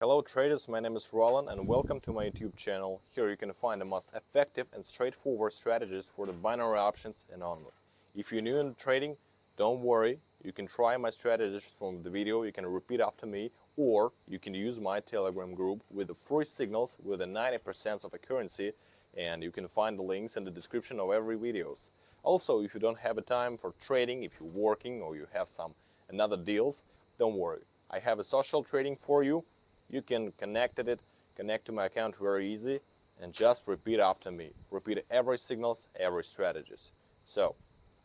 Hello traders, my name is Roland and welcome to my YouTube channel. Here you can find the most effective and straightforward strategies for the binary options and onward. If you're new in trading, don't worry, you can try my strategies from the video, you can repeat after me, or you can use my Telegram group with the free signals with a 90% of accuracy, and you can find the links in the description of every videos. Also, if you don't have a time for trading, if you're working or you have some another deals, don't worry. I have a social trading for you. You can connect to my account very easy and just repeat after me. Repeat every signals, every strategies. So,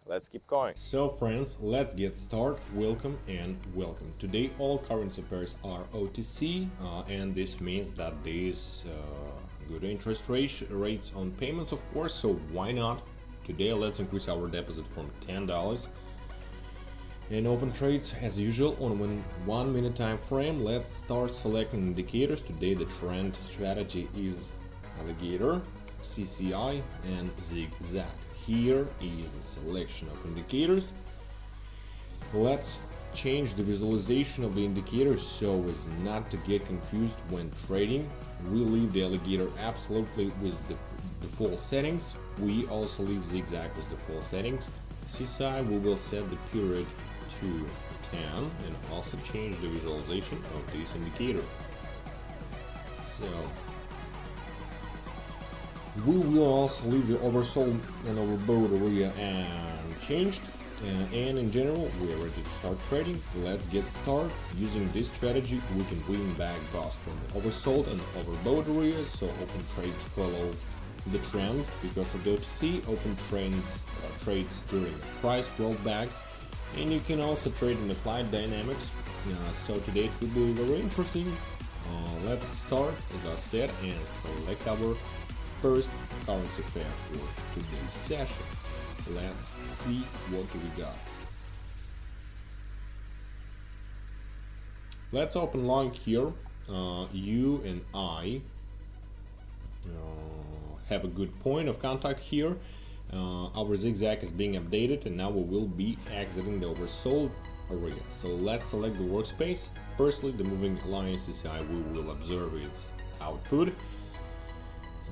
let's keep going. So friends, let's get started. Welcome and welcome. Today all currency pairs are OTC and this means that there's good interest rates on payments, of course, so why not? Today let's increase our deposit from $10 and open trades as usual on 1 minute time frame. Let's start selecting indicators. Today the trend strategy is alligator, CCI and zigzag. Here is a selection of indicators. Let's change the visualization of the indicators so as not to get confused when trading. We leave the alligator absolutely with the default settings. We also leave zigzag with default settings. CCI we will set the period to 10 and also change the visualization of this indicator. So we will also leave the oversold and overbought area unchanged, and in general we are ready to start trading. Let's get started. Using this strategy we can bring back both from the oversold and overbought areas, so open trades follow the trend because of the OTC. Open trades during a price rollback, and you can also trade in the flight dynamics. So today it will be very interesting. Let's start, as I said, and select our first currency pair for today's session. Let's see what we got. Let's open long here. You and I have a good point of contact here. Our zigzag is being updated and now we will be exiting the oversold area. So let's select the workspace. Firstly, the moving line CCI, we will observe its output.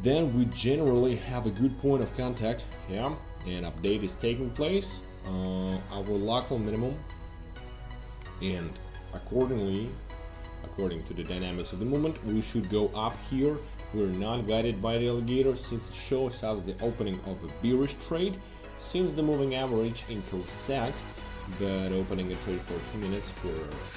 Then we generally have a good point of contact, yeah, and update is taking place. Our local minimum, and according to the dynamics of the movement, we should go up here. We're not guided by the alligator since it shows us the opening of a bearish trade. Since the moving average intersect, but opening a trade for 2 minutes for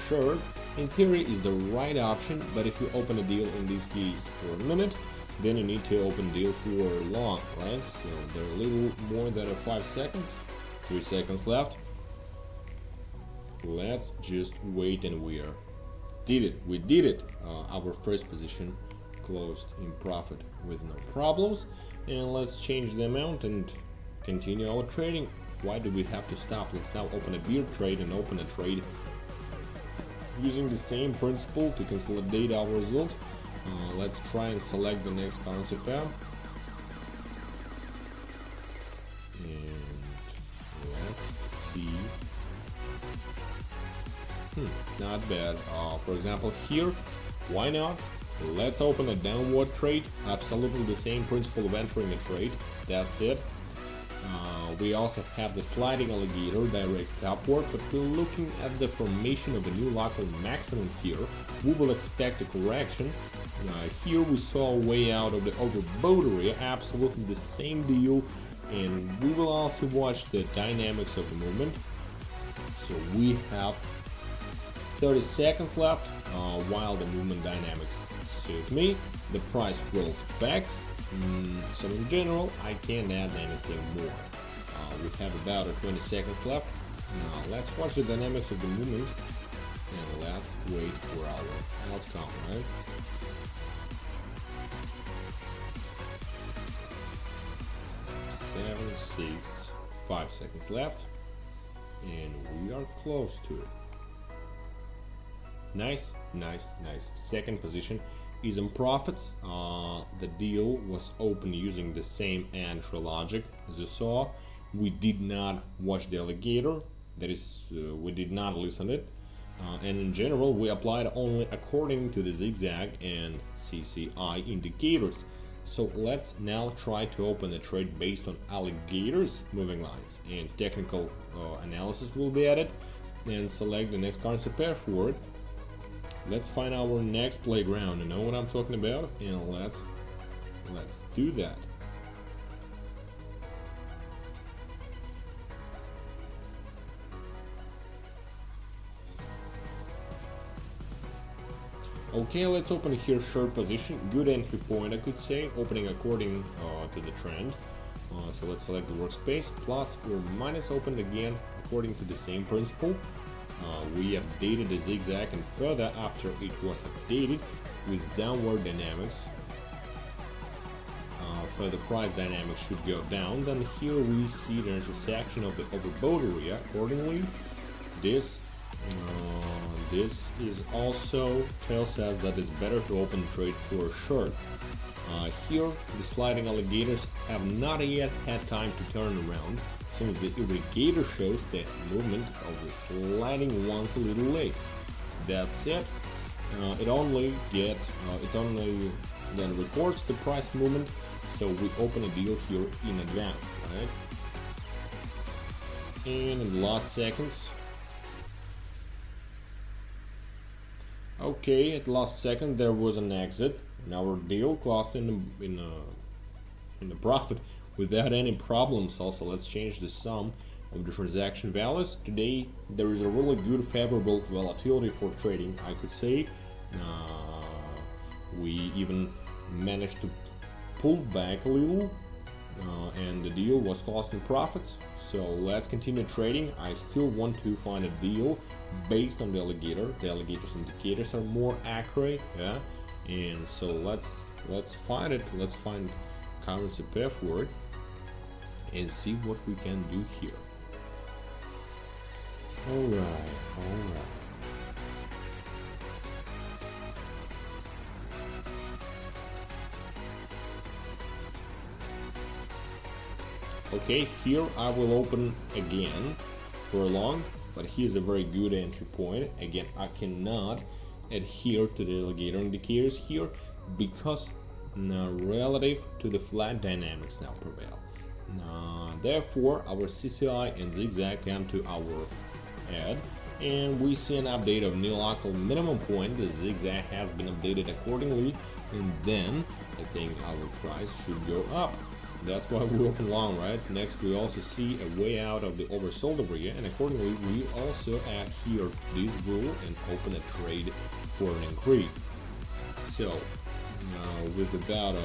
sure, in theory is the right option, but if you open a deal in this case for a minute, then you need to open deal for long, right? So they're a little more than 5 seconds, 3 seconds left. Let's just wait, and we did it. Our first position closed in profit with no problems, and let's change the amount and continue our trading. Why do we have to stop? Let's now open a bear trade and open a trade using the same principle to consolidate our results. Let's try and select the next currency pair, and let's see. Not bad. For example, here, why not? Let's open a downward trade. Absolutely the same principle of entering a trade. That's it. We also have the sliding alligator direct upward, but we're looking at the formation of a new local maximum here. We will expect a correction. Here we saw a way out of the overbought area, absolutely the same deal, and we will also watch the dynamics of the movement. So we have 30 seconds left while the movement dynamics suit me. The price rolls back, so in general I can't add anything more. We have about 20 seconds left. Now let's watch the dynamics of the movement and let's wait for our outcome, right? Seven, 6, 5 seconds left, and we are close to it. Nice. Second position is in profits. The deal was open using the same entry logic as you saw. We did not watch the alligator, that is, we did not listen it. And in general we applied only according to the zigzag and CCI indicators. So let's now try to open a trade based on alligators moving lines, and technical analysis will be added, and select the next currency pair for it. Let's find our next playground. You know what I'm talking about, and let's do that. Okay, let's open here short position. Good entry point, I could say, opening according to the trend. So let's select the workspace, plus or minus opened again according to the same principle. We updated the zigzag and further after it was updated with downward dynamics. Further price dynamics should go down. Then here we see the intersection of the overbought area. Accordingly, this is also tells us that it's better to open trade for a short. Here, the sliding alligators have not yet had time to turn around, since the irrigator shows the movement of the sliding ones a little late. That said, it only then records the price movement, so we open a deal here in advance, right? And in the last seconds. Okay, at last second there was an exit, and our deal closed in the profit without any problems. Also, let's change the sum of the transaction values. Today there is a really good favorable volatility for trading, I could say. We even managed to pull back a little, and the deal was closed in profits. So let's continue trading. I still want to find a deal based on the alligator. The alligator's indicators are more accurate, yeah. And so let's find it. Let's find currency pair for it and see what we can do here. All right. Okay, here I will open again for long, but here's a very good entry point. Again, I cannot adhere to the alligator indicators here because now relative to the flat dynamics now prevail. Therefore, our CCI and zigzag come to our head, and we see an update of new local minimum point. The zigzag has been updated accordingly, and then I think our price should go up. That's why we open long, right? Next, we also see a way out of the oversold area, and accordingly, we also adhere to this rule and open a trade for an increase. So, with about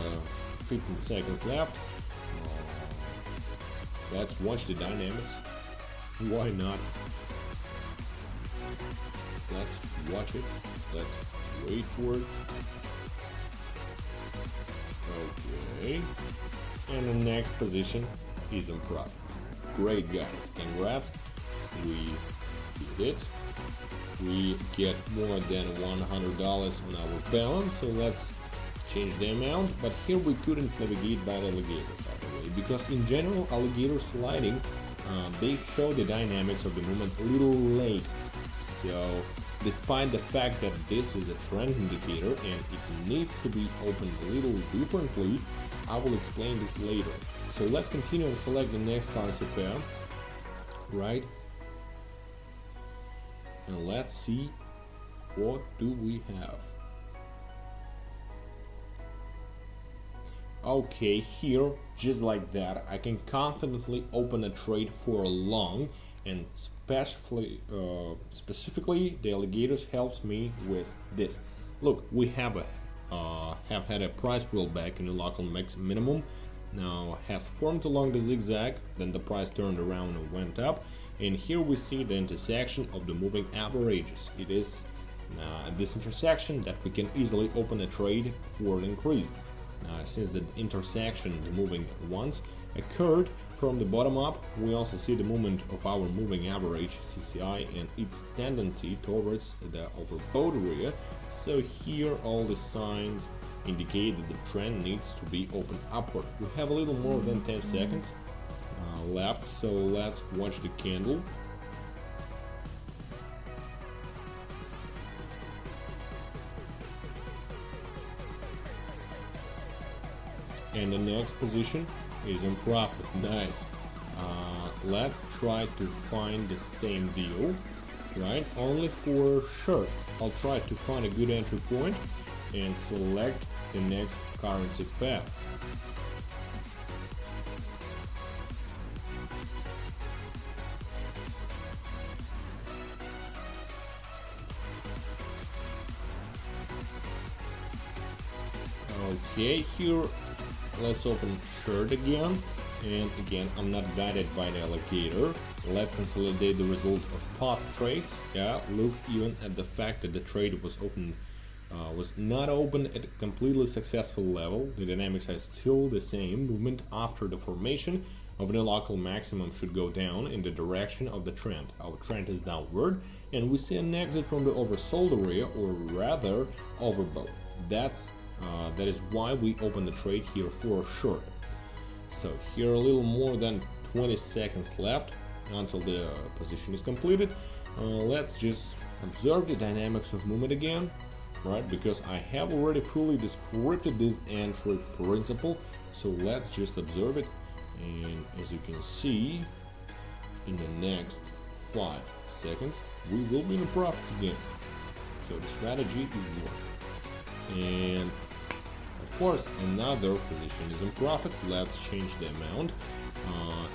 15 seconds left, let's watch the dynamics. Why not? Let's watch it. Let's wait for it. Okay. And the next position is in profits. Great, guys, congrats. We did it. We get more than $100 on our balance, so let's change the amount. But here we couldn't navigate by the alligator, by the way, because in general alligator sliding, they show the dynamics of the movement a little late. So despite the fact that this is a trend indicator and it needs to be opened a little differently, I will explain this later. So let's continue and select the next currency pair, right? And let's see what do we have. Okay, here, just like that, I can confidently open a trade for a long, and specifically the alligators helps me with this. Look, we have had a price rollback in the local max minimum. Now has formed along the zigzag, then the price turned around and went up, and here we see the intersection of the moving averages. It is at this intersection that we can easily open a trade for an increase. Since the intersection, the moving ones, occurred from the bottom up, we also see the movement of our moving average CCI and its tendency towards the overbought area. So here all the signs indicate that the trend needs to be opened upward. We have a little more than 10 seconds left, so let's watch the candle. and the next position is in profit. Nice. Let's try to find the same deal, right? Only for sure. I'll try to find a good entry point and select the next currency pair. Okay, here let's open chart again, and again I'm not guided by the alligator. Let's consolidate the result of past trades. Yeah, look even at the fact that the trade was not open at a completely successful level. The dynamics are still the same. Movement after the formation of the local maximum should go down in the direction of the trend. Our trend is downward, and we see an exit from the oversold area, or rather overbought. That is why we open the trade here for short. So here a little more than 20 seconds left until the position is completed. Let's just observe the dynamics of movement again, right? Because I have already fully described this entry principle. So let's just observe it, and as you can see, in the next 5 seconds we will be in profits again. So the strategy is working. And of course, another position is in profit. Let's change the amount.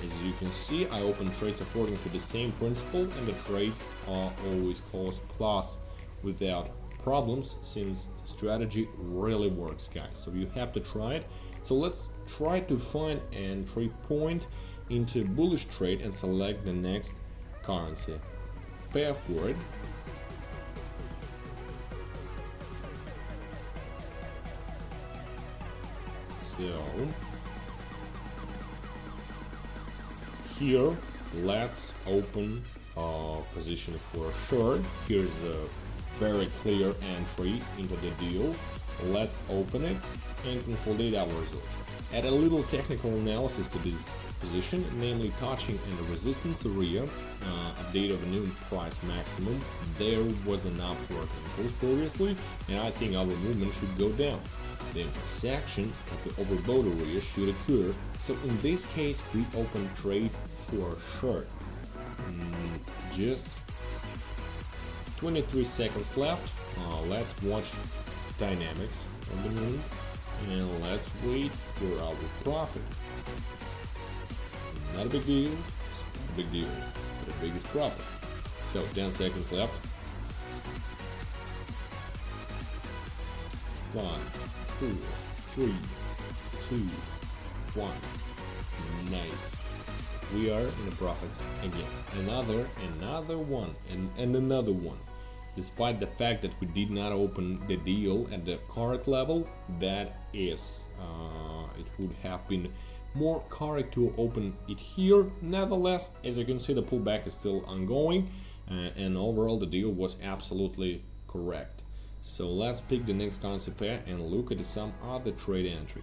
As you can see, I open trades according to the same principle, and the trades are always closed plus without problems, since the strategy really works, guys. So you have to try it. So let's try to find an entry point into bullish trade and select the next currency pair for it. So here let's open a position for short. Here's a very clear entry into the deal. Let's open it and consolidate our result. Add a little technical analysis to this position, namely touching in the resistance area, update of a new price maximum. There was an upward impulse previously, and I think our movement should go down. The intersection of the overbought area should occur, so in this case we open trade for short. Just 23 seconds left. Let's watch dynamics of the move, and let's wait for our profit. Not a big deal, it's a big deal, but the biggest profit. So 10 seconds left. 5, 4, 3, 2, 1. Nice. We are in the profits again. Another one, and another one. Despite the fact that we did not open the deal at the correct level, that is, it would have been more correct to open it here. Nevertheless, as you can see, the pullback is still ongoing, and overall the deal was absolutely correct. So let's pick the next currency pair and look at some other trade entry.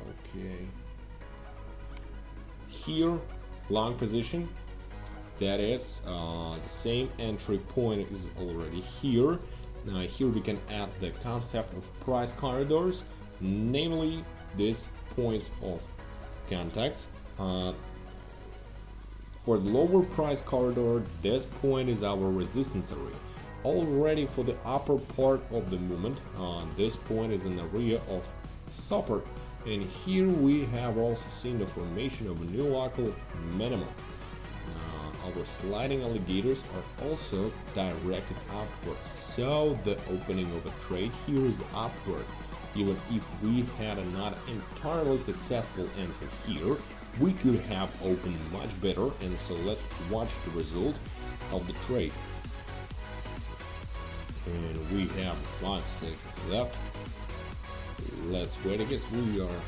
Okay. Here, long position. That is, the same entry point is already here. Now here we can add the concept of price corridors, namely these points of contact. For the lower price corridor, this point is our resistance area. Already for the upper part of the movement, this point is an area of support, and here we have also seen the formation of a new local minimum. Our sliding alligators are also directed upward, so the opening of a trade here is upward. Even if we had a not entirely successful entry here, we could have opened much better, and so let's watch the result of the trade. And we have 5 seconds left. Let's wait. I guess we are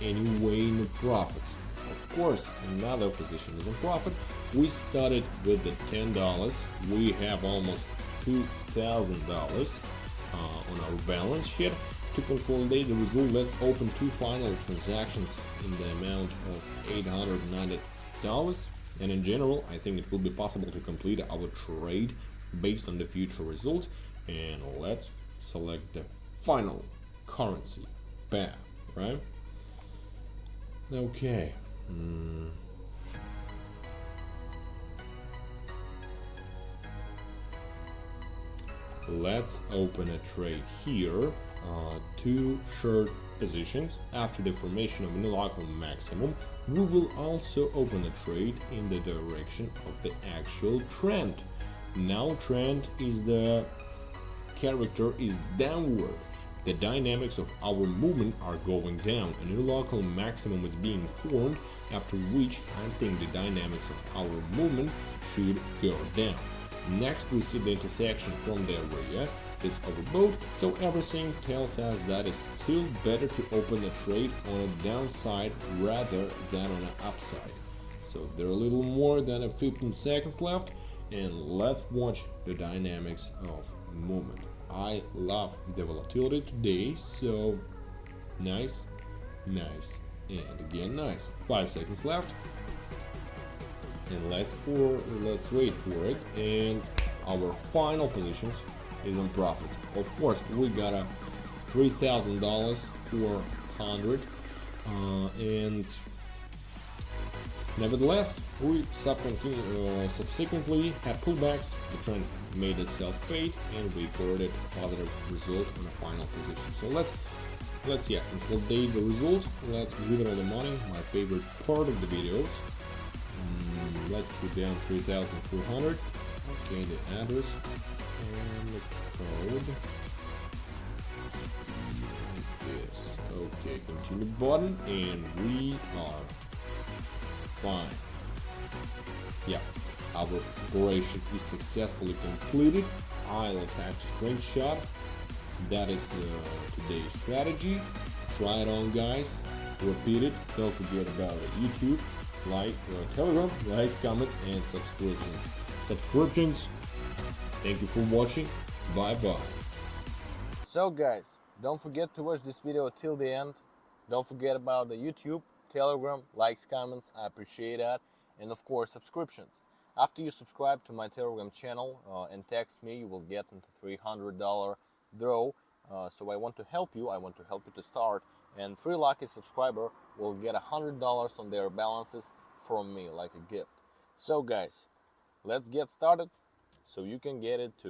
anyway in the profit. Of course, another position is in profit. We started with the $10. We have almost $2,000 on our balance sheet. To consolidate the result, let's open 2 final transactions in the amount of $890. And in general, I think it will be possible to complete our trade based on the future results. And let's select the final currency pair, right? Okay. Let's open a trade here. Two short positions. After the formation of a new local maximum, we will also open a trade in the direction of the actual trend. Now trend is the character is downward. The dynamics of our movement are going down. A new local maximum is being formed, after which I think the dynamics of our movement should go down. Next we see the intersection from the area, this overbought, so everything tells us that it's still better to open a trade on a downside rather than on an upside. So there are a little more than 15 seconds left, and let's watch the dynamics of movement. I love the volatility today, so nice, nice, and again nice. 5 seconds left, and let's wait for it. And our final positions is on profit. Of course, we got a $3,000 for 100, and nevertheless, we subsequently had pullbacks. The trend made itself fade, and we recorded a positive result on the final position. So let's consolidate the results. Let's withdraw the money, my favorite part of the videos. Let's put down 3,400. Okay, the address and the code. Like this. Okay, continue button, and we are fine. Yeah, our operation is successfully completed. I'll attach a screenshot. That is today's strategy. Try it on, guys. Repeat it. Don't forget about YouTube, Telegram, likes, comments, and subscriptions. Thank you for watching. Bye bye. So guys, don't forget to watch this video till the end. Don't forget about the YouTube, Telegram, likes, comments, I appreciate that, and of course subscriptions. After you subscribe to my Telegram channel and text me, you will get into $300 draw. So I want to help you. I want to help you to start, and 3 lucky subscriber will get $100 on their balances from me, like a gift. So guys, let's get started so you can get it too.